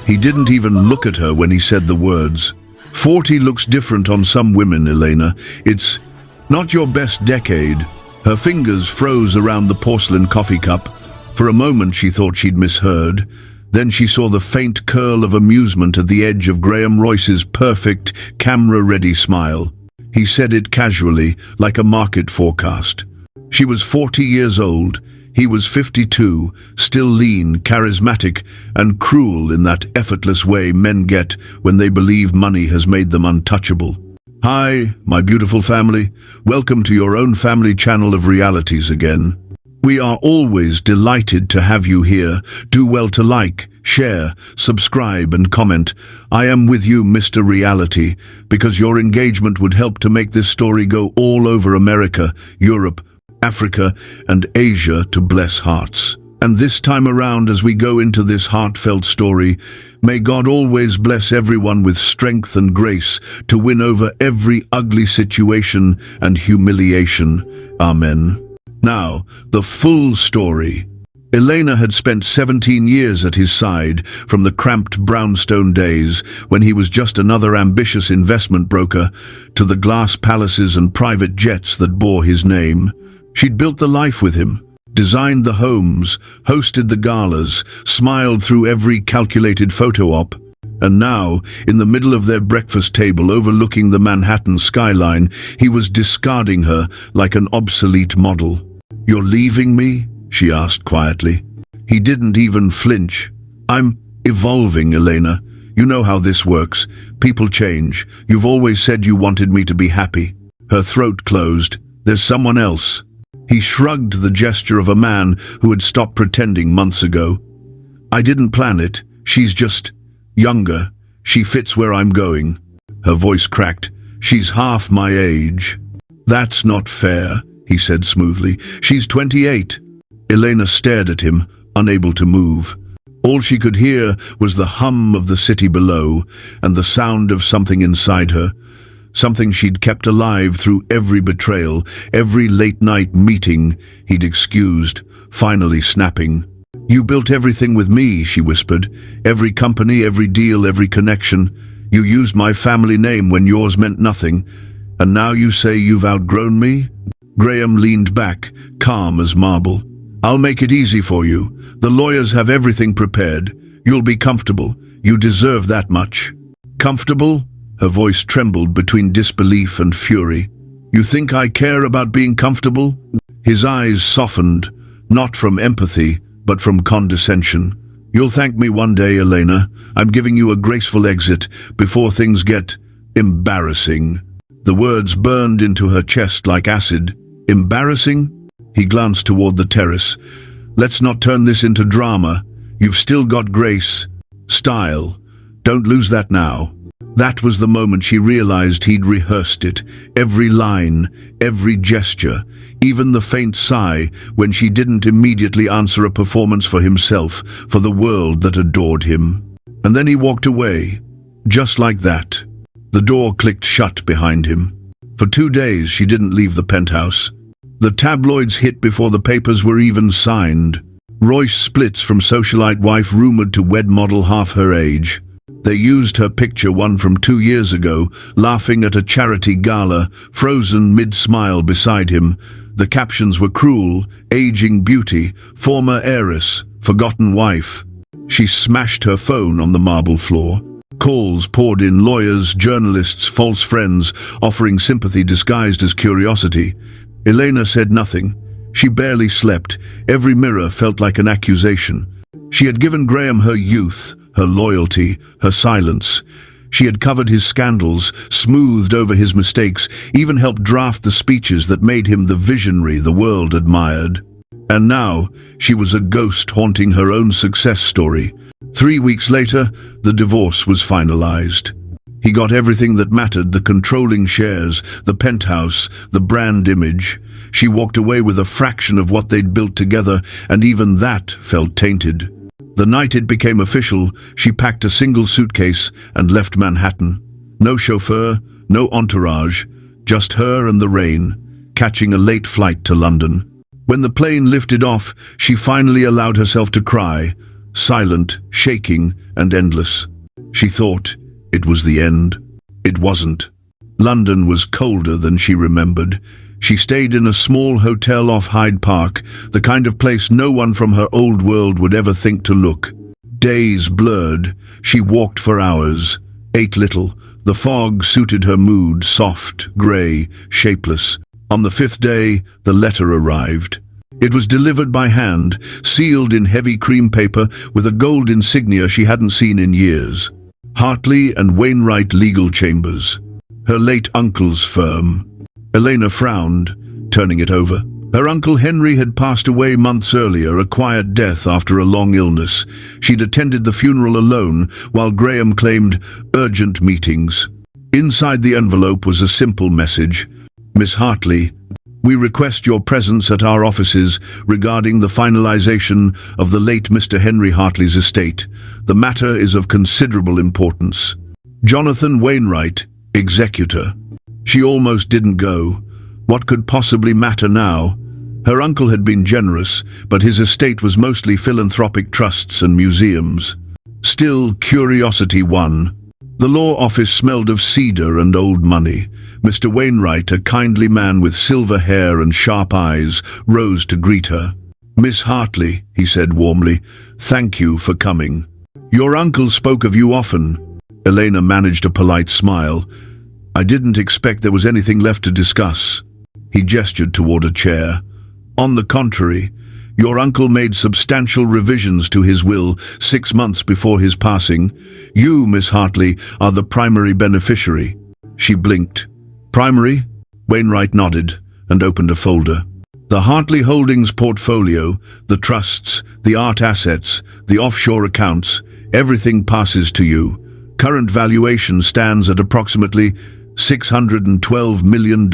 He didn't even look at her when he said the words. 40 looks different on some women, Elena. It's not your best decade. Her fingers froze around the porcelain coffee cup. For a moment she thought she'd misheard. Then she saw the faint curl of amusement at the edge of Graham Royce's perfect, camera-ready smile. He said it casually, like a market forecast. She was 40 years old. He was 52, still lean, charismatic, and cruel in that effortless way men get when they believe money has made them untouchable. Hi, my beautiful family. Welcome to your own family channel of realities again. We are always delighted to have you here. Do well to like, share, subscribe and comment. I am with you, Mr. Reality, because your engagement would help to make this story go all over America, Europe, Africa and Asia to bless hearts. And this time around, as we go into this heartfelt story, may God always bless everyone with strength and grace to win over every ugly situation and humiliation. Amen. Now, the full story. Elena had spent 17 years at his side, from the cramped brownstone days when he was just another ambitious investment broker to the glass palaces and private jets that bore his name. She'd built the life with him, designed the homes, hosted the galas, smiled through every calculated photo op. And now, in the middle of their breakfast table overlooking the Manhattan skyline, he was discarding her like an obsolete model. "You're leaving me?" she asked quietly. He didn't even flinch. "I'm evolving, Elena. You know how this works. People change. You've always said you wanted me to be happy." Her throat closed. "There's someone else." He shrugged, the gesture of a man who had stopped pretending months ago. "I didn't plan it. She's just younger. She fits where I'm going." Her voice cracked. "She's half my age." "That's not fair," he said smoothly. "She's 28. Elena stared at him, unable to move. All she could hear was the hum of the city below and the sound of something inside her. Something she'd kept alive through every betrayal, every late-night meeting he'd excused, finally snapping. "You built everything with me," she whispered. "Every company, every deal, every connection. You used my family name when yours meant nothing. And now you say you've outgrown me?" Graham leaned back, calm as marble. "I'll make it easy for you. The lawyers have everything prepared. You'll be comfortable. You deserve that much." "Comfortable?" Her voice trembled between disbelief and fury. "You think I care about being comfortable?" His eyes softened, not from empathy, but from condescension. "You'll thank me one day, Elena. I'm giving you a graceful exit before things get embarrassing." The words burned into her chest like acid. "Embarrassing?" He glanced toward the terrace. "Let's not turn this into drama. You've still got grace, style. Don't lose that now." That was the moment she realized he'd rehearsed it. Every line, every gesture, even the faint sigh when she didn't immediately answer a performance for himself, for the world that adored him. And then he walked away, just like that. The door clicked shut behind him. For 2 days she didn't leave the penthouse. The tabloids hit before the papers were even signed. Royce splits from socialite wife rumored to wed model half her age. They used her picture, one from 2 years ago, laughing at a charity gala, frozen mid-smile beside him. The captions were cruel: aging beauty, former heiress, forgotten wife. She smashed her phone on the marble floor. Calls poured in, lawyers, journalists, false friends, offering sympathy disguised as curiosity. Elena said nothing. She barely slept. Every mirror felt like an accusation. She had given Graham her youth, her loyalty, her silence. She had covered his scandals, smoothed over his mistakes, even helped draft the speeches that made him the visionary the world admired. And now, she was a ghost haunting her own success story. 3 weeks later, the divorce was finalized. He got everything that mattered: the controlling shares, the penthouse, the brand image. She walked away with a fraction of what they'd built together, and even that felt tainted. The night it became official, she packed a single suitcase and left Manhattan. No chauffeur, no entourage, just her and the rain, catching a late flight to London. When the plane lifted off, she finally allowed herself to cry. silent, shaking, and endless. She thought it was the end. It wasn't. London was colder than she remembered. She stayed in a small hotel off Hyde Park, the kind of place no one from her old world would ever think to look. Days blurred. She walked for hours, ate little. The fog suited her mood, soft, grey, shapeless. On the 5th day, the letter arrived. It was delivered by hand, sealed in heavy cream paper with a gold insignia she hadn't seen in years. Hartley and Wainwright Legal Chambers. Her late uncle's firm. Elena frowned, turning it over. Her uncle Henry had passed away months earlier, a quiet death after a long illness. She'd attended the funeral alone, while Graham claimed urgent meetings. Inside the envelope was a simple message. Miss Hartley, we request your presence at our offices regarding the finalization of the late Mr. Henry Hartley's estate. The matter is of considerable importance. Jonathan Wainwright, executor. She almost didn't go. What could possibly matter now? Her uncle had been generous, but his estate was mostly philanthropic trusts and museums. Still, curiosity won. The law office smelled of cedar and old money. Mr. Wainwright, a kindly man with silver hair and sharp eyes, rose to greet her. Miss Hartley, he said warmly, thank you for coming. Your uncle spoke of you often. Elena managed a polite smile. I didn't expect there was anything left to discuss. He gestured toward a chair. On the contrary, your uncle made substantial revisions to his will 6 months before his passing. You, Miss Hartley, are the primary beneficiary. She blinked. Primary? Wainwright nodded and opened a folder. The Hartley Holdings portfolio, the trusts, the art assets, the offshore accounts, everything passes to you. Current valuation stands at approximately $612 million.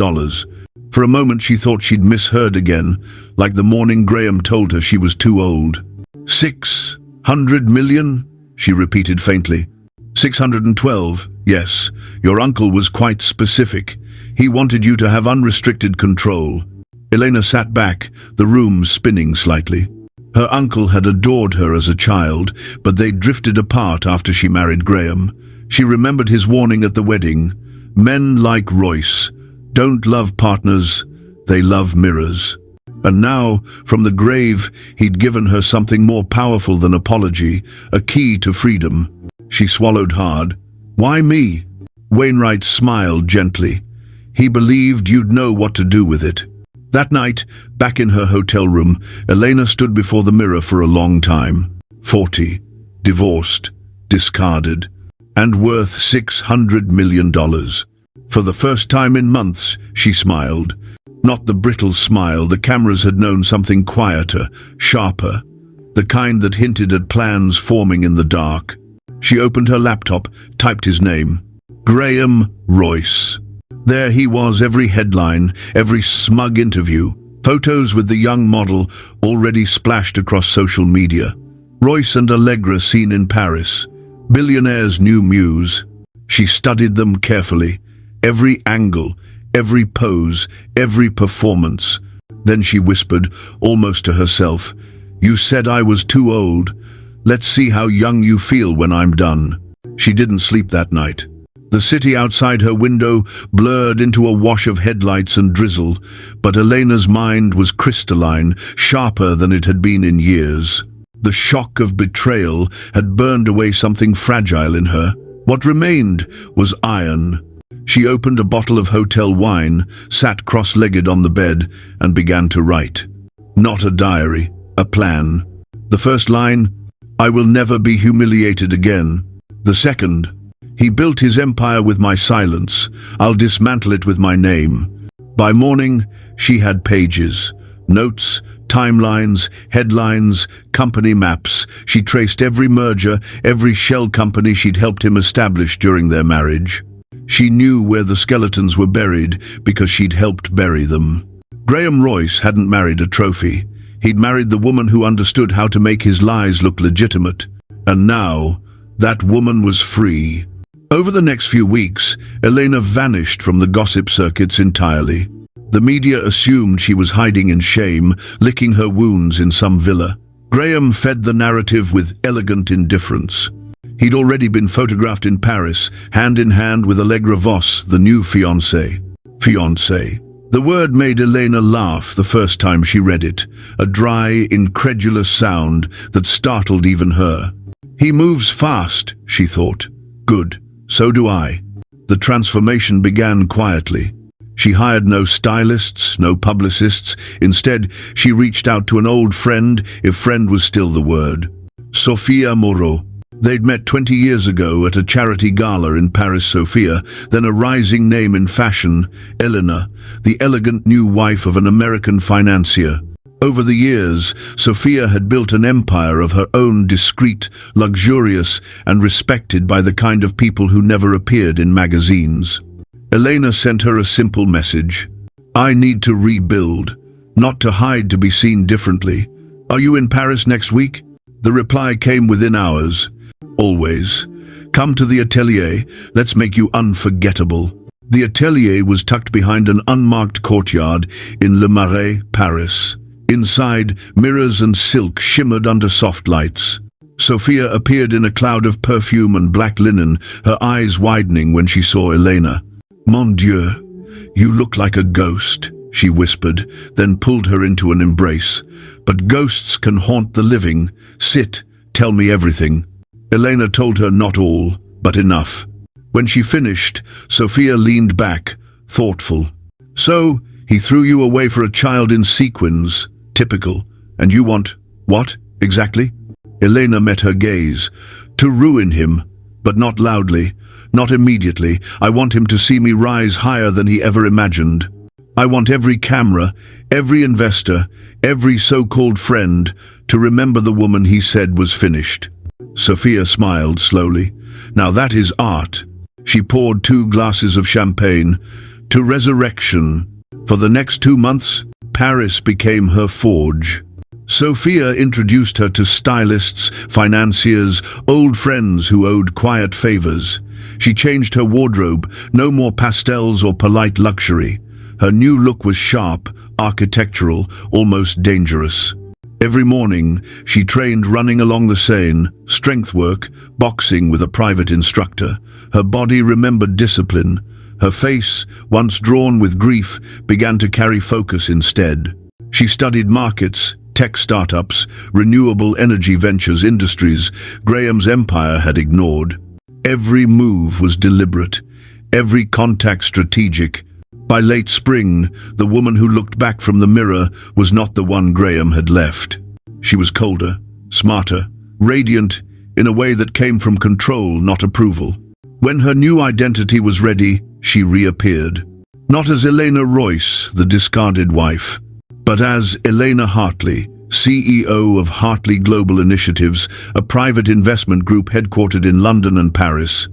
For a moment she thought she'd misheard again, like the morning Graham told her she was too old. 600 million? She repeated faintly. 612, yes. Your uncle was quite specific. He wanted you to have unrestricted control. Elena sat back, the room spinning slightly. Her uncle had adored her as a child, but they drifted apart after she married Graham. She remembered his warning at the wedding. Men like Royce don't love partners, they love mirrors. And now, from the grave, he'd given her something more powerful than apology, a key to freedom. She swallowed hard. Why me? Wainwright smiled gently. He believed you'd know what to do with it. That night, back in her hotel room, Elena stood before the mirror for a long time. 40, divorced, discarded, and worth $600 million. For the first time in months, she smiled. Not the brittle smile the cameras had known, something quieter, sharper, the kind that hinted at plans forming in the dark. She opened her laptop, typed his name. Graham Royce. There he was, every headline, every smug interview. Photos with the young model already splashed across social media. Royce and Allegra seen in Paris. Billionaire's new muse. She studied them carefully. Every angle, every pose, every performance. Then she whispered, almost to herself, "You said I was too old. Let's see how young you feel when I'm done." She didn't sleep that night. The city outside her window blurred into a wash of headlights and drizzle, but Elena's mind was crystalline, sharper than it had been in years. The shock of betrayal had burned away something fragile in her. What remained was iron. She opened a bottle of hotel wine, sat cross-legged on the bed, and began to write. Not a diary, a plan. The first line, "I will never be humiliated again." The second, "He built his empire with my silence. I'll dismantle it with my name." By morning, she had pages. Notes, timelines, headlines, company maps. She traced every merger, every shell company she'd helped him establish during their marriage. She knew where the skeletons were buried because she'd helped bury them. Graham Royce hadn't married a trophy. He'd married the woman who understood how to make his lies look legitimate. And now, that woman was free. Over the next few weeks, Elena vanished from the gossip circuits entirely. The media assumed she was hiding in shame, licking her wounds in some villa. Graham fed the narrative with elegant indifference. He'd already been photographed in Paris, hand in hand with Allegra Voss, the new fiancée. Fiancée. The word made Elena laugh the first time she read it, a dry, incredulous sound that startled even her. He moves fast, she thought. Good, so do I. The transformation began quietly. She hired no stylists, no publicists. Instead, she reached out to an old friend, if friend was still the word. Sophia Moreau. They'd met 20 years ago at a charity gala in Paris. Sophia, then a rising name in fashion, Elena, the elegant new wife of an American financier. Over the years, Sophia had built an empire of her own, discreet, luxurious, and respected by the kind of people who never appeared in magazines. Elena sent her a simple message. I need to rebuild, not to hide, to be seen differently. Are you in Paris next week? The reply came within hours. Always. Come to the atelier, let's make you unforgettable. The atelier was tucked behind an unmarked courtyard in Le Marais, Paris. Inside, mirrors and silk shimmered under soft lights. Sophia appeared in a cloud of perfume and black linen, her eyes widening when she saw Elena. Mon Dieu, you look like a ghost, she whispered, then pulled her into an embrace. But ghosts can haunt the living. Sit, tell me everything. Elena told her not all, but enough. When she finished, Sophia leaned back, thoughtful. So, he threw you away for a child in sequins. Typical. And you want, what, exactly? Elena met her gaze. To ruin him, but not loudly, not immediately. I want him to see me rise higher than he ever imagined. I want every camera, every investor, every so-called friend to remember the woman he said was finished. Sophia smiled slowly. Now that is art. She poured 2 glasses of champagne. To resurrection. For the next 2 months, Paris became her forge. Sophia introduced her to stylists, financiers, old friends who owed quiet favors. She changed her wardrobe, no more pastels or polite luxury. Her new look was sharp, architectural, almost dangerous. Every morning, she trained running along the Seine, strength work, boxing with a private instructor. Her body remembered discipline. Her face, once drawn with grief, began to carry focus instead. She studied markets, tech startups, renewable energy ventures, industries Graham's empire had ignored. Every move was deliberate, every contact strategic. By late spring, the woman who looked back from the mirror was not the one Graham had left. She was colder, smarter, radiant, in a way that came from control, not approval. When her new identity was ready, she reappeared. Not as Elena Royce, the discarded wife, but as Elena Hartley, CEO of Hartley Global Initiatives, a private investment group headquartered in London and Paris.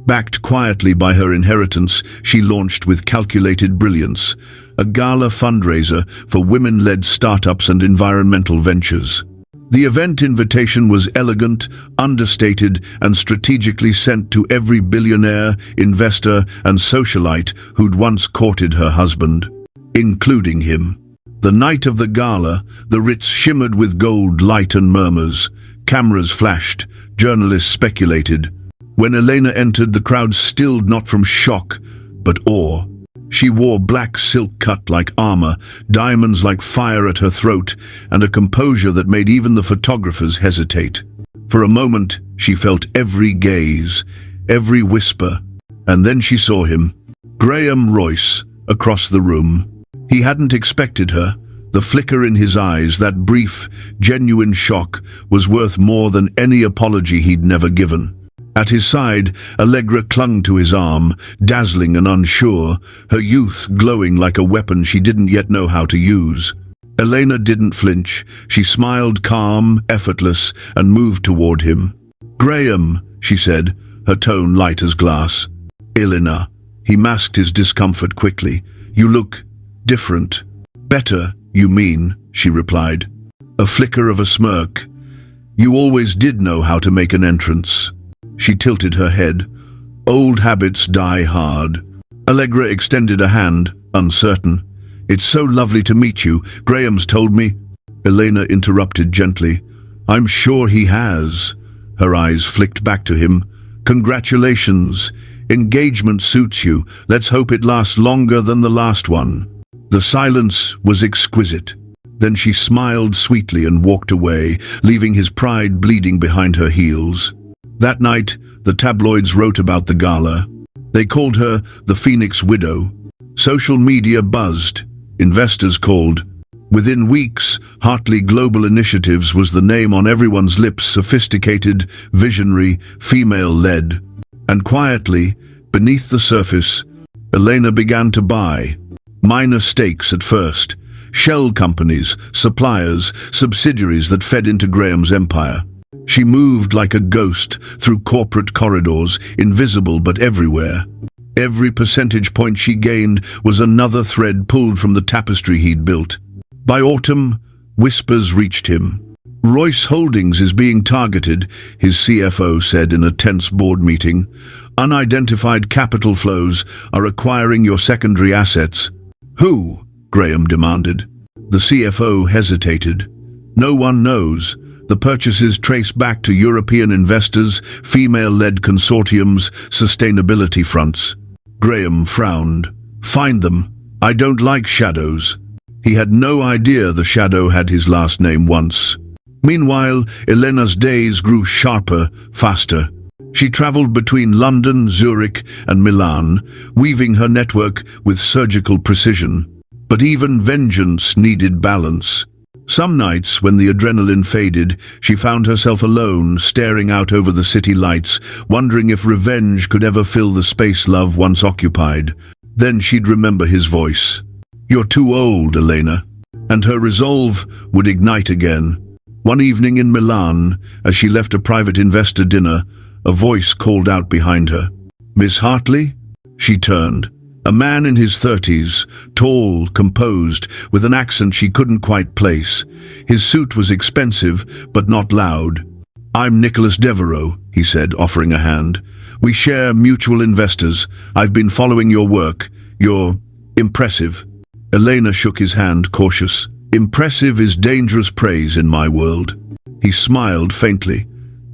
Backed quietly by her inheritance, she launched with calculated brilliance, a gala fundraiser for women-led startups and environmental ventures. The event invitation was elegant, understated, and strategically sent to every billionaire, investor, and socialite who'd once courted her husband, including him. The night of the gala, the Ritz shimmered with gold light and murmurs. Cameras flashed, journalists speculated. When Elena entered, the crowd stilled not from shock, but awe. She wore black silk cut like armor, diamonds like fire at her throat, and a composure that made even the photographers hesitate. For a moment, she felt every gaze, every whisper, and then she saw him, Graham Royce, across the room. He hadn't expected her. The flicker in his eyes, that brief, genuine shock, was worth more than any apology he'd never given. At his side, Allegra clung to his arm, dazzling and unsure, her youth glowing like a weapon she didn't yet know how to use. Elena didn't flinch. She smiled, calm, effortless, and moved toward him. "Graham," she said, her tone light as glass. "Elena." He masked his discomfort quickly. "You look different." "Better, you mean," she replied. A flicker of a smirk. "You always did know how to make an entrance." She tilted her head. "Old habits die hard." Allegra extended a hand, uncertain. "It's so lovely to meet you. Graham's told me." Elena interrupted gently. I'm sure he has. Her eyes flicked back to him. Congratulations. Engagement suits you. Let's hope it lasts longer than the last one. The silence was exquisite. Then she smiled sweetly and walked away, leaving his pride bleeding behind her heels. That night, the tabloids wrote about the gala. They called her the Phoenix Widow. Social media buzzed. Investors called. Within weeks, Hartley Global Initiatives was the name on everyone's lips, sophisticated, visionary, female-led. And quietly, beneath the surface, Elena began to buy. Minor stakes at first. Shell companies, suppliers, subsidiaries that fed into Graham's empire. She moved like a ghost through corporate corridors, invisible but everywhere. Every percentage point she gained was another thread pulled from the tapestry he'd built. By autumn, whispers reached him. Royce Holdings is being targeted, his CFO said in a tense board meeting. Unidentified capital flows are acquiring your secondary assets. Who? Graham demanded. The CFO hesitated. No one knows. The purchases trace back to European investors, female-led consortiums, sustainability fronts. Graham frowned. Find them. I don't like shadows. He had no idea the shadow had his last name once. Meanwhile, Elena's days grew sharper, faster. She traveled between London, Zurich, and Milan, weaving her network with surgical precision. But even vengeance needed balance. Some nights, when the adrenaline faded, she found herself alone, staring out over the city lights, wondering if revenge could ever fill the space love once occupied. Then she'd remember his voice. You're too old, Elena. And her resolve would ignite again. One evening in Milan, as she left a private investor dinner, a voice called out behind her. Miss Hartley? She turned. A man in his 30s, tall, composed, with an accent she couldn't quite place. His suit was expensive, but not loud. I'm Nicholas Devereux, he said, offering a hand. We share mutual investors. I've been following your work. You're impressive. Elena shook his hand, cautious. Impressive is dangerous praise in my world. He smiled faintly.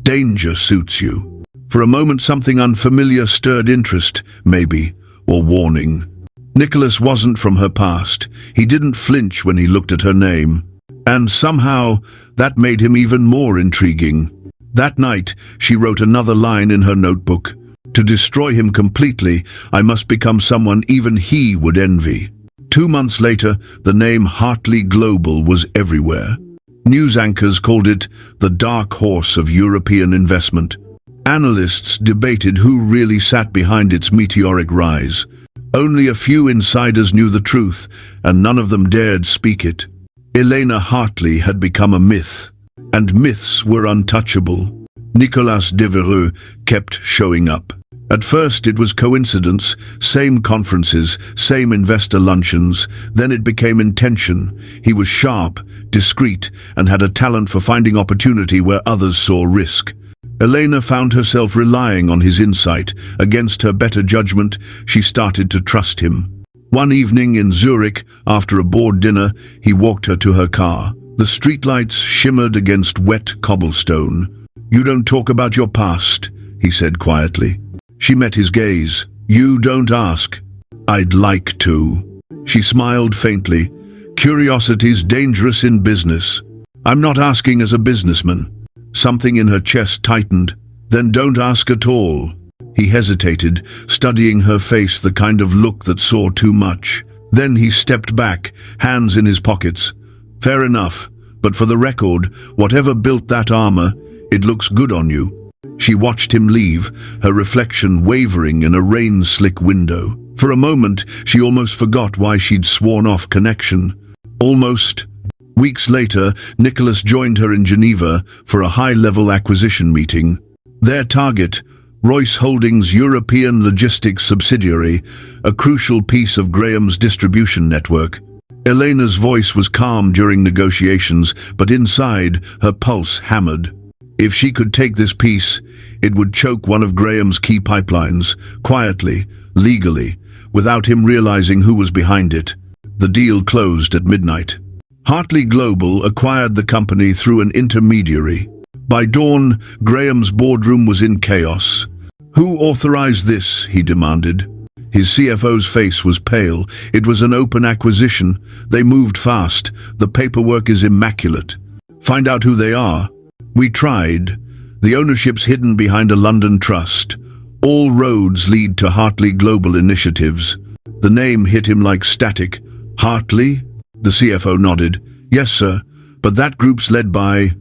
Danger suits you. For a moment something unfamiliar stirred interest, maybe, or warning. Nicholas wasn't from her past. He didn't flinch when he looked at her name. And somehow, that made him even more intriguing. That night, she wrote another line in her notebook. To destroy him completely, I must become someone even he would envy. 2 months later, the name Hartley Global was everywhere. News anchors called it the dark horse of European investment. Analysts debated who really sat behind its meteoric rise. Only a few insiders knew the truth, and none of them dared speak it. Elena Hartley had become a myth, and myths were untouchable. Nicolas Devereux kept showing up. At first it was coincidence, same conferences, same investor luncheons. Then it became intention. He was sharp, discreet, and had a talent for finding opportunity where others saw risk. Elena found herself relying on his insight. Against her better judgment, she started to trust him. One evening in Zurich, after a board dinner, he walked her to her car. The streetlights shimmered against wet cobblestone. You don't talk about your past, he said quietly. She met his gaze. You don't ask. I'd like to. She smiled faintly. Curiosity's dangerous in business. I'm not asking as a businessman. Something in her chest tightened. Then don't ask at all. He hesitated, studying her face, the kind of look that saw too much. Then he stepped back, hands in his pockets. Fair enough, but for the record, whatever built that armor, it looks good on you. She watched him leave, her reflection wavering in a rain-slick window. For a moment, she almost forgot why she'd sworn off connection. Almost. Weeks later, Nicholas joined her in Geneva for a high-level acquisition meeting. Their target, Royce Holdings' European logistics subsidiary, a crucial piece of Graham's distribution network. Elena's voice was calm during negotiations, but inside, her pulse hammered. If she could take this piece, it would choke one of Graham's key pipelines, quietly, legally, without him realizing who was behind it. The deal closed at midnight. Hartley Global acquired the company through an intermediary. By dawn, Graham's boardroom was in chaos. "Who authorized this?" he demanded. His CFO's face was pale. "It was an open acquisition. They moved fast. The paperwork is immaculate." "Find out who they are." "We tried. The ownership's hidden behind a London trust. All roads lead to Hartley Global Initiatives." The name hit him like static. "Hartley?" The CFO nodded. "Yes, sir, but that group's led by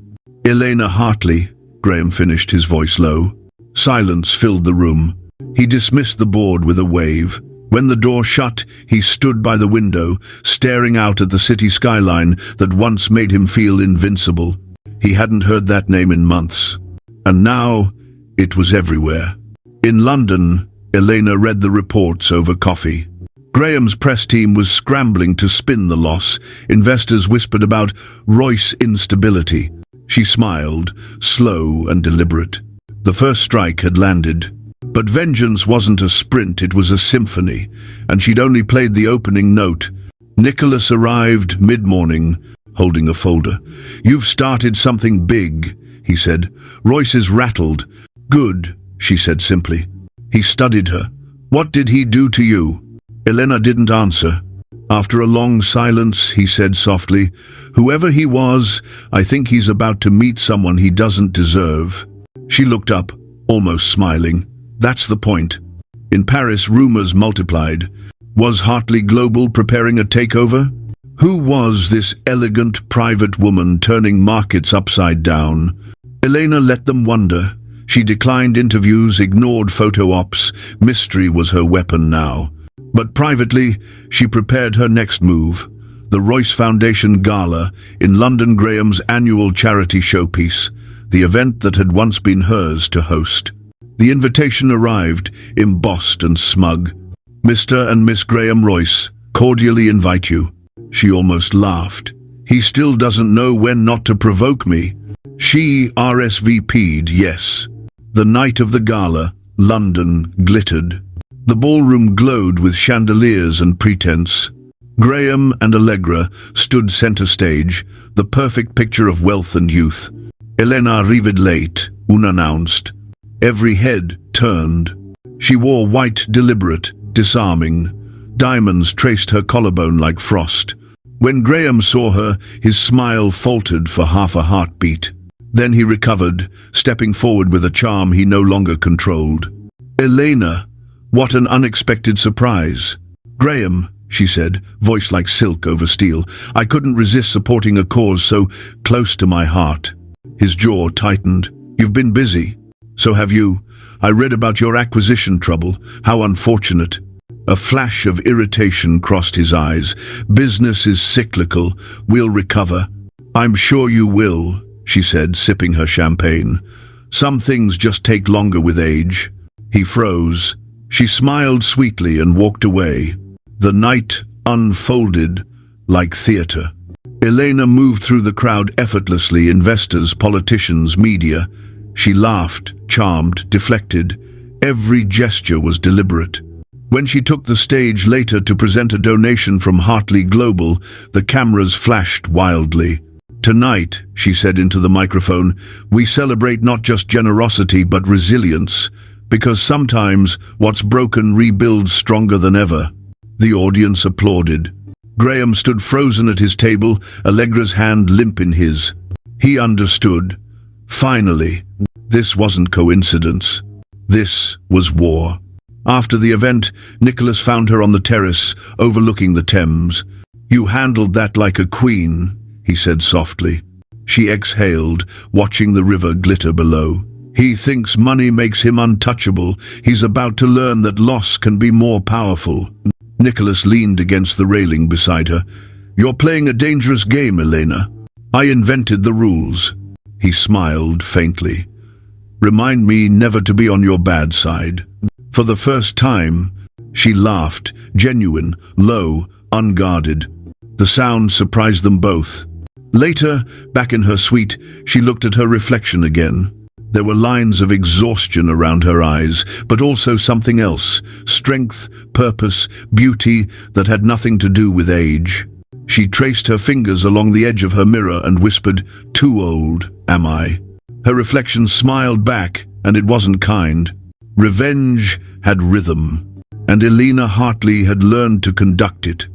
Elena Hartley." Graham finished, his voice low. Silence filled the room. He dismissed the board with a wave. When the door shut, he stood by the window, staring out at the city skyline that once made him feel invincible. He hadn't heard that name in months. And now, it was everywhere. In London, Elena read the reports over coffee. Graham's press team was scrambling to spin the loss. Investors whispered about Royce instability. She smiled, slow and deliberate. The first strike had landed. But vengeance wasn't a sprint, it was a symphony, and she'd only played the opening note. Nicholas arrived mid-morning, holding a folder. "You've started something big," he said. "Royce is rattled." "Good," she said simply. He studied her. "What did he do to you?" Elena didn't answer. After a long silence, he said softly, "Whoever he was, I think he's about to meet someone he doesn't deserve." She looked up, almost smiling. "That's the point." In Paris, rumors multiplied. Was Hartley Global preparing a takeover? Who was this elegant private woman turning markets upside down? Elena let them wonder. She declined interviews, ignored photo ops. Mystery was her weapon now. But privately, she prepared her next move. The Royce Foundation Gala in London, Graham's annual charity showpiece, the event that had once been hers to host. The invitation arrived, embossed and smug. "Mr. and Miss Graham Royce cordially invite you." She almost laughed. "He still doesn't know when not to provoke me." She RSVP'd, yes. The night of the gala, London glittered. The ballroom glowed with chandeliers and pretense. Graham and Allegra stood center stage, the perfect picture of wealth and youth. Elena arrived late, unannounced. Every head turned. She wore white, deliberate, disarming. Diamonds traced her collarbone like frost. When Graham saw her, his smile faltered for half a heartbeat. Then he recovered, stepping forward with a charm he no longer controlled. "Elena, what an unexpected surprise." "Graham," she said, voice like silk over steel, "I couldn't resist supporting a cause so close to my heart." His jaw tightened. "You've been busy." "So have you. I read about your acquisition trouble. How unfortunate." A flash of irritation crossed his eyes. "Business is cyclical. We'll recover." "I'm sure you will," she said, sipping her champagne. "Some things just take longer with age." He froze. She smiled sweetly and walked away. The night unfolded like theater. Elena moved through the crowd effortlessly, investors, politicians, media. She laughed, charmed, deflected. Every gesture was deliberate. When she took the stage later to present a donation from Hartley Global, the cameras flashed wildly. "Tonight," she said into the microphone, "we celebrate not just generosity but resilience, because sometimes what's broken rebuilds stronger than ever." The audience applauded. Graham stood frozen at his table, Allegra's hand limp in his. He understood. Finally, this wasn't coincidence. This was war. After the event, Nicholas found her on the terrace, overlooking the Thames. "You handled that like a queen," he said softly. She exhaled, watching the river glitter below. "He thinks money makes him untouchable. He's about to learn that loss can be more powerful." Nicholas leaned against the railing beside her. "You're playing a dangerous game, Elena. I invented the rules." He smiled faintly. "Remind me never to be on your bad side." For the first time, she laughed, genuine, low, unguarded. The sound surprised them both. Later, back in her suite, she looked at her reflection again. There were lines of exhaustion around her eyes, but also something else, strength, purpose, beauty that had nothing to do with age. She traced her fingers along the edge of her mirror and whispered, "Too old, am I?" Her reflection smiled back, and it wasn't kind. Revenge had rhythm, and Elena Hartley had learned to conduct it.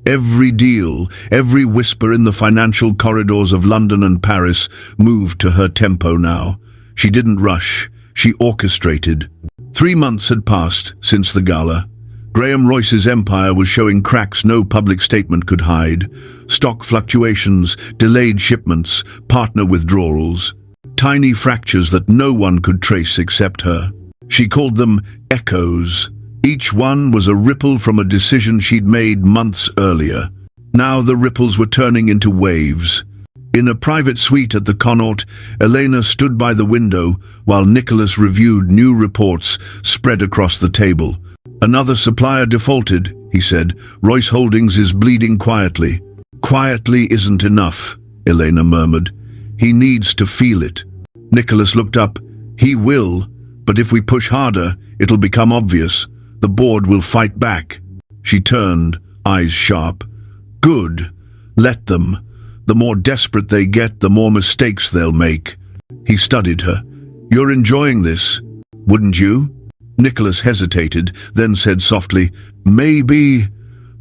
Every deal, every whisper in the financial corridors of London and Paris moved to her tempo now. She didn't rush, she orchestrated. 3 months had passed since the gala. Graham Royce's empire was showing cracks no public statement could hide. Stock fluctuations, delayed shipments, partner withdrawals. Tiny fractures that no one could trace except her. She called them echoes. Each one was a ripple from a decision she'd made months earlier. Now the ripples were turning into waves. In a private suite at the Connaught, Elena stood by the window while Nicholas reviewed new reports spread across the table. "Another supplier defaulted," he said. "Royce Holdings is bleeding quietly." "Quietly isn't enough," Elena murmured. "He needs to feel it." Nicholas looked up. "He will, but if we push harder, it'll become obvious. The board will fight back." She turned, eyes sharp. "Good. Let them. The more desperate they get, the more mistakes they'll make." He studied her. "You're enjoying this, wouldn't you?" Nicholas hesitated, then said softly, "Maybe,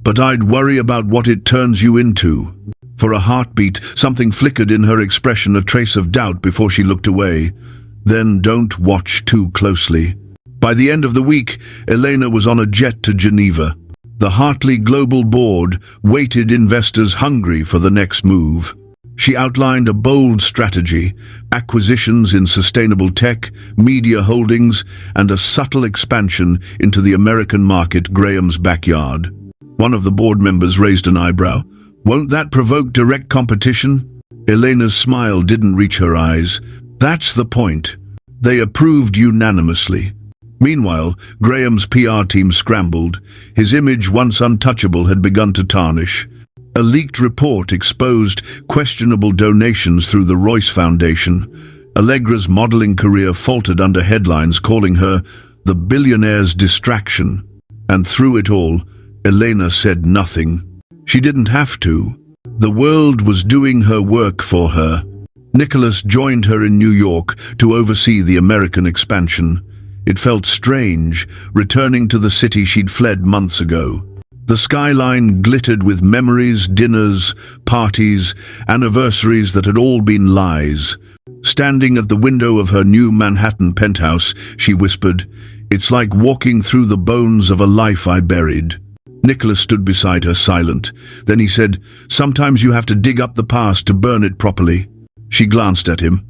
but I'd worry about what it turns you into." For a heartbeat, something flickered in her expression, a trace of doubt before she looked away. "Then don't watch too closely." By the end of the week, Elena was on a jet to Geneva. The Hartley Global Board waited, investors hungry for the next move. She outlined a bold strategy: acquisitions in sustainable tech, media holdings, and a subtle expansion into the American market, Graham's backyard. One of the board members raised an eyebrow. "Won't that provoke direct competition?" Elena's smile didn't reach her eyes. "That's the point." They approved unanimously. Meanwhile, Graham's PR team scrambled. His image, once untouchable, had begun to tarnish. A leaked report exposed questionable donations through the Royce Foundation. Allegra's modeling career faltered under headlines calling her the billionaire's distraction. And through it all, Elena said nothing. She didn't have to. The world was doing her work for her. Nicholas joined her in New York to oversee the American expansion. It felt strange, returning to the city she'd fled months ago. The skyline glittered with memories, dinners, parties, anniversaries that had all been lies. Standing at the window of her new Manhattan penthouse, she whispered, "It's like walking through the bones of a life I buried." Nicholas stood beside her, silent. Then he said, "Sometimes you have to dig up the past to burn it properly." She glanced at him.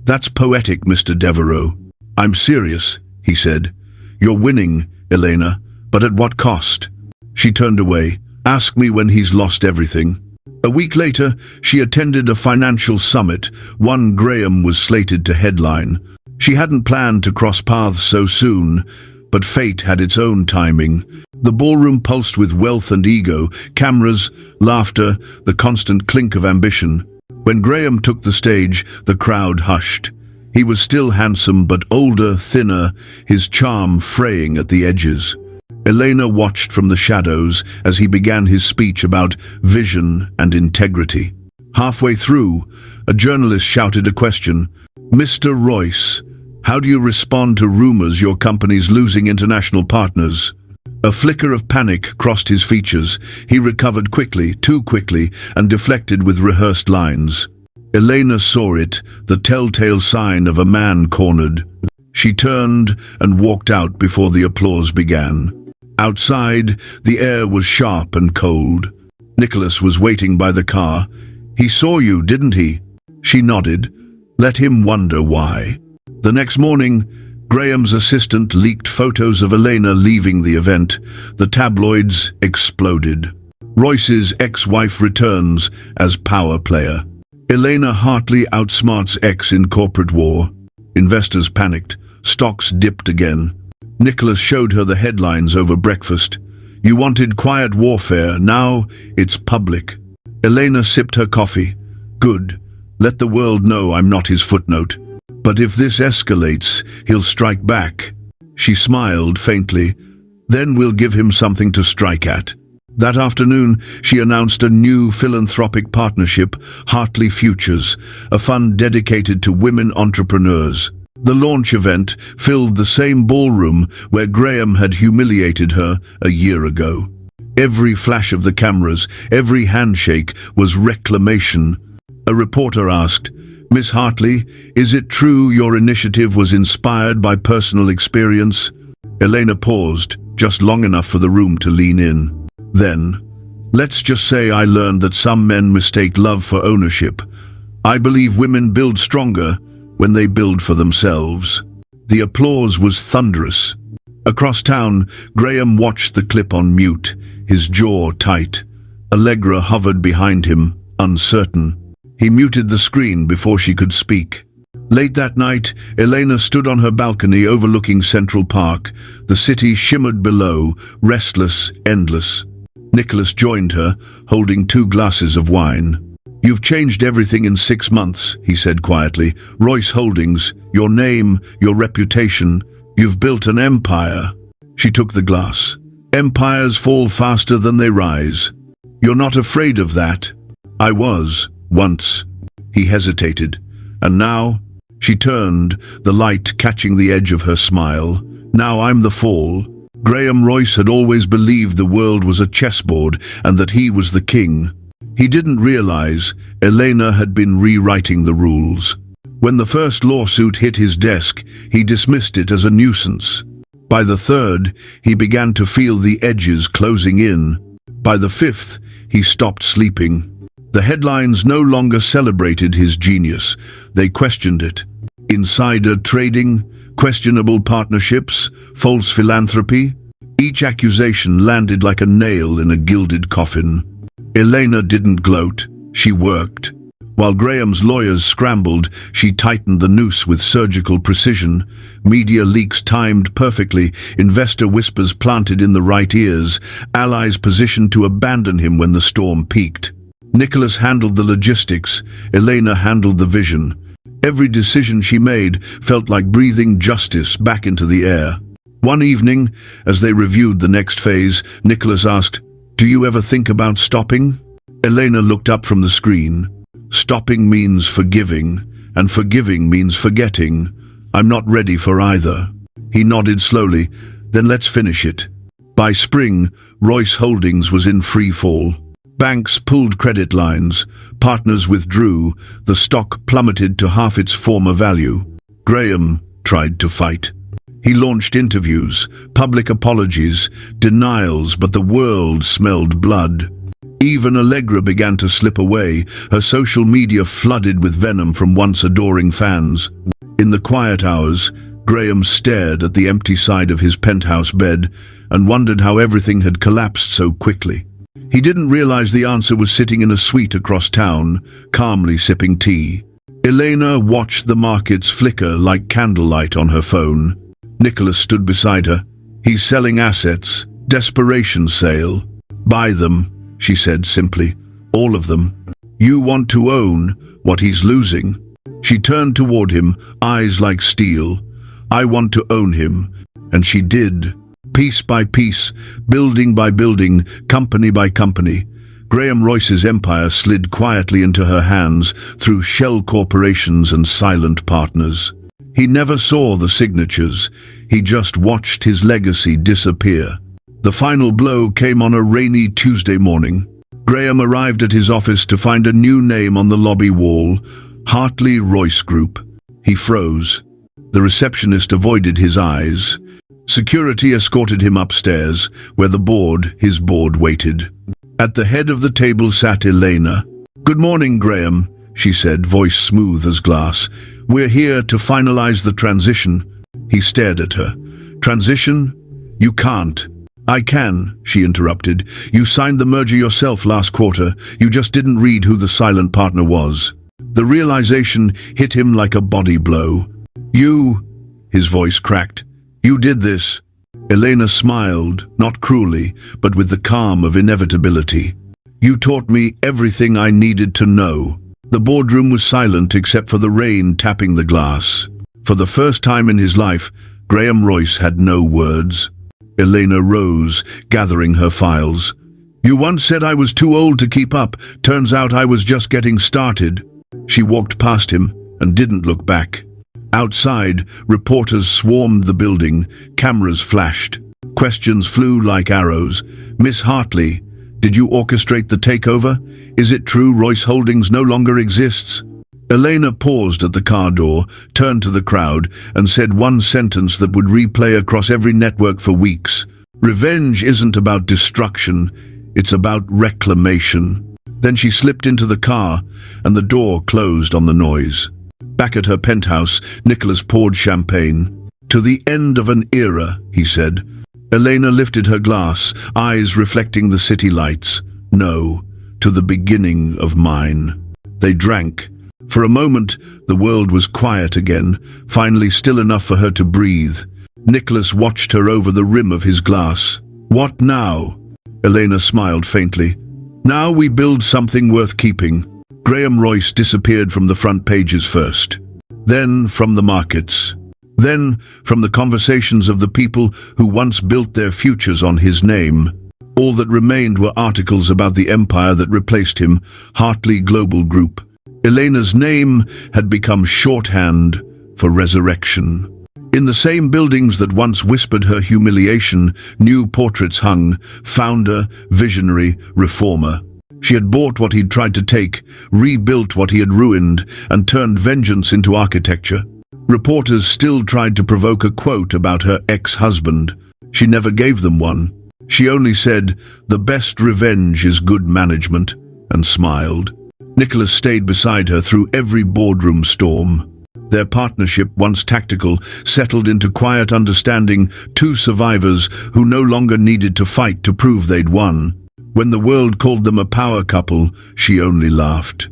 "That's poetic, Mr. Devereaux." "I'm serious," he said. "You're winning, Elena, but at what cost?" She turned away. "Ask me when he's lost everything." A week later, she attended a financial summit, one Graham was slated to headline. She hadn't planned to cross paths so soon, but fate had its own timing. The ballroom pulsed with wealth and ego, cameras, laughter, the constant clink of ambition. When Graham took the stage, the crowd hushed. He was still handsome, but older, thinner, his charm fraying at the edges. Elena watched from the shadows as he began his speech about vision and integrity. Halfway through, a journalist shouted a question. "Mr. Royce, how do you respond to rumors your company's losing international partners?" A flicker of panic crossed his features. He recovered quickly, too quickly, and deflected with rehearsed lines. Elena saw it, the telltale sign of a man cornered. She turned and walked out before the applause began. Outside, the air was sharp and cold. Nicholas was waiting by the car. "He saw you, didn't he?" She nodded. Let him wonder why. The next morning, Graham's assistant leaked photos of Elena leaving the event. The tabloids exploded. Royce's ex-wife returns as power player. Elena Hartley outsmarts ex in corporate war. Investors panicked. Stocks dipped again. Nicholas showed her the headlines over breakfast. "You wanted quiet warfare, now it's public." Elena sipped her coffee. "Good. Let the world know I'm not his footnote. But if this escalates, he'll strike back." She smiled faintly. "Then we'll give him something to strike at." That afternoon, she announced a new philanthropic partnership, Hartley Futures, a fund dedicated to women entrepreneurs. The launch event filled the same ballroom where Graham had humiliated her a year ago. Every flash of the cameras, every handshake was reclamation. A reporter asked, "Miss Hartley, is it true your initiative was inspired by personal experience?" Elena paused, just long enough for the room to lean in. Then, "Let's just say I learned that some men mistake love for ownership. I believe women build stronger when they build for themselves." The applause was thunderous. Across town, Graham watched the clip on mute, his jaw tight. Allegra hovered behind him, uncertain. He muted the screen before she could speak. Late that night, Elena stood on her balcony overlooking Central Park. The city shimmered below, restless, endless. Nicholas joined her, holding 2 glasses of wine. "You've changed everything in 6 months," he said quietly. "Royce Holdings, your name, your reputation. You've built an empire." She took the glass. "Empires fall faster than they rise. You're not afraid of that?" "I was, once." He hesitated. "And now?" She turned, the light catching the edge of her smile. "Now I'm the fall." Graham Royce had always believed the world was a chessboard and that he was the king. He didn't realize Elena had been rewriting the rules. When the first lawsuit hit his desk, he dismissed it as a nuisance. By the third, he began to feel the edges closing in. By the 5th, he stopped sleeping. The headlines no longer celebrated his genius. They questioned it. Insider trading, questionable partnerships, false philanthropy. Each accusation landed like a nail in a gilded coffin. Elena didn't gloat. She worked. While Graham's lawyers scrambled, she tightened the noose with surgical precision. Media leaks timed perfectly, investor whispers planted in the right ears, allies positioned to abandon him when the storm peaked. Nicholas handled the logistics, Elena handled the vision. Every decision she made felt like breathing justice back into the air. One evening, as they reviewed the next phase, Nicholas asked, "Do you ever think about stopping?" Elena looked up from the screen. "Stopping means forgiving, and forgiving means forgetting. I'm not ready for either." He nodded slowly. "Then let's finish it." By spring, Royce Holdings was in free fall. Banks pulled credit lines, partners withdrew, the stock plummeted to half its former value. Graham tried to fight. He launched interviews, public apologies, denials, but the world smelled blood. Even Allegra began to slip away, her social media flooded with venom from once adoring fans. In the quiet hours, Graham stared at the empty side of his penthouse bed and wondered how everything had collapsed so quickly. He didn't realize the answer was sitting in a suite across town, calmly sipping tea. Elena watched the markets flicker like candlelight on her phone. Nicholas stood beside her. "He's selling assets. Desperation sale." "Buy them," she said simply. "All of them. You want to own what he's losing." She turned toward him, eyes like steel. "I want to own him." And she did. Piece by piece, building by building, company by company. Graham Royce's empire slid quietly into her hands through shell corporations and silent partners. He never saw the signatures. He just watched his legacy disappear. The final blow came on a rainy Tuesday morning. Graham arrived at his office to find a new name on the lobby wall, Hartley Royce Group. He froze. The receptionist avoided his eyes. Security escorted him upstairs, where his board waited. At the head of the table sat Elena. "Good morning, Graham," she said, voice smooth as glass. "We're here to finalize the transition." He stared at her. "Transition? You can't." "I can," she interrupted. "You signed the merger yourself last quarter. You just didn't read who the silent partner was." The realization hit him like a body blow. "You," his voice cracked, "you did this." Elena smiled, not cruelly, but with the calm of inevitability. "You taught me everything I needed to know." The boardroom was silent except for the rain tapping the glass. For the first time in his life, Graham Royce had no words. Elena rose, gathering her files. You once said I was too old to keep up. Turns out I was just getting started." She walked past him and didn't look back. Outside, reporters swarmed the building, cameras flashed. Questions flew like arrows. "Miss Hartley, did you orchestrate the takeover? Is it true Royce Holdings no longer exists?" Elena paused at the car door, turned to the crowd, and said one sentence that would replay across every network for weeks. "Revenge isn't about destruction, it's about reclamation." Then she slipped into the car, and the door closed on the noise. Back at her penthouse, Nicholas poured champagne. "To the end of an era," he said. Elena lifted her glass, eyes reflecting the city lights. "No, to the beginning of mine." They drank. For a moment, the world was quiet again, finally still enough for her to breathe. Nicholas watched her over the rim of his glass. "What now?" Elena smiled faintly. "Now we build something worth keeping." Graham Royce disappeared from the front pages first. Then from the markets. Then from the conversations of the people who once built their futures on his name. All that remained were articles about the empire that replaced him, Hartley Global Group. Elena's name had become shorthand for resurrection. In the same buildings that once whispered her humiliation, new portraits hung: founder, visionary, reformer. She had bought what he'd tried to take, rebuilt what he had ruined, and turned vengeance into architecture. Reporters still tried to provoke a quote about her ex-husband. She never gave them one. She only said, "The best revenge is good management," and smiled. Nicholas stayed beside her through every boardroom storm. Their partnership, once tactical, settled into quiet understanding, two survivors who no longer needed to fight to prove they'd won. When the world called them a power couple, she only laughed.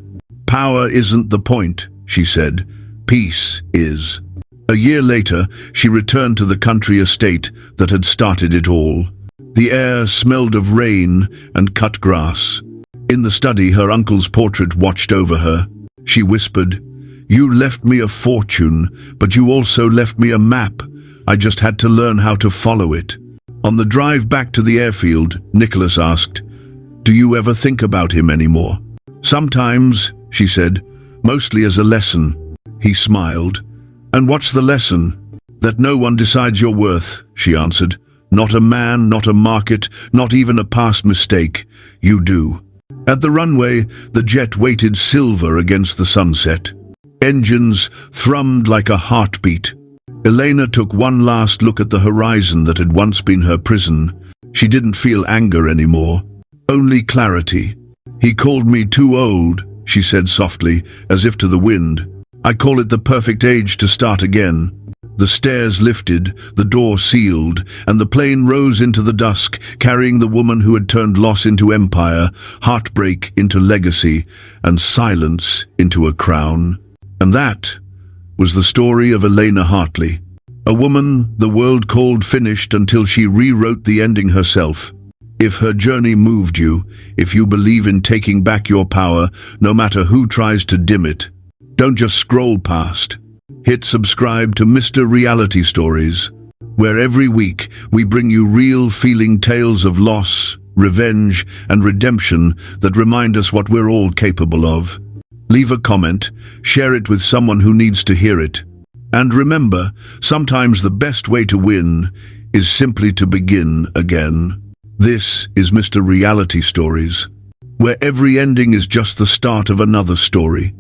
"Power isn't the point," she said. "Peace is." A year later, she returned to the country estate that had started it all. The air smelled of rain and cut grass. In the study, her uncle's portrait watched over her. She whispered, "You left me a fortune, but you also left me a map. I just had to learn how to follow it." On the drive back to the airfield, Nicholas asked, "Do you ever think about him anymore?" "Sometimes," she said, "mostly as a lesson." He smiled. "And what's the lesson?" "That no one decides your worth," she answered. "Not a man, not a market, not even a past mistake. You do." At the runway, the jet waited silver against the sunset. Engines thrummed like a heartbeat. Elena took one last look at the horizon that had once been her prison. She didn't feel anger anymore, only clarity. "He called me too old," she said softly, as if to the wind. "I call it the perfect age to start again." The stairs lifted, the door sealed, and the plane rose into the dusk, carrying the woman who had turned loss into empire, heartbreak into legacy, and silence into a crown. And that was the story of Elena Hartley, a woman the world called finished until she rewrote the ending herself. If her journey moved you, if you believe in taking back your power, no matter who tries to dim it, don't just scroll past. Hit subscribe to Mr. Reality Stories, where every week we bring you real feeling tales of loss, revenge, and redemption that remind us what we're all capable of. Leave a comment, share it with someone who needs to hear it. And remember, sometimes the best way to win is simply to begin again. This is Mr. Reality Stories, where every ending is just the start of another story.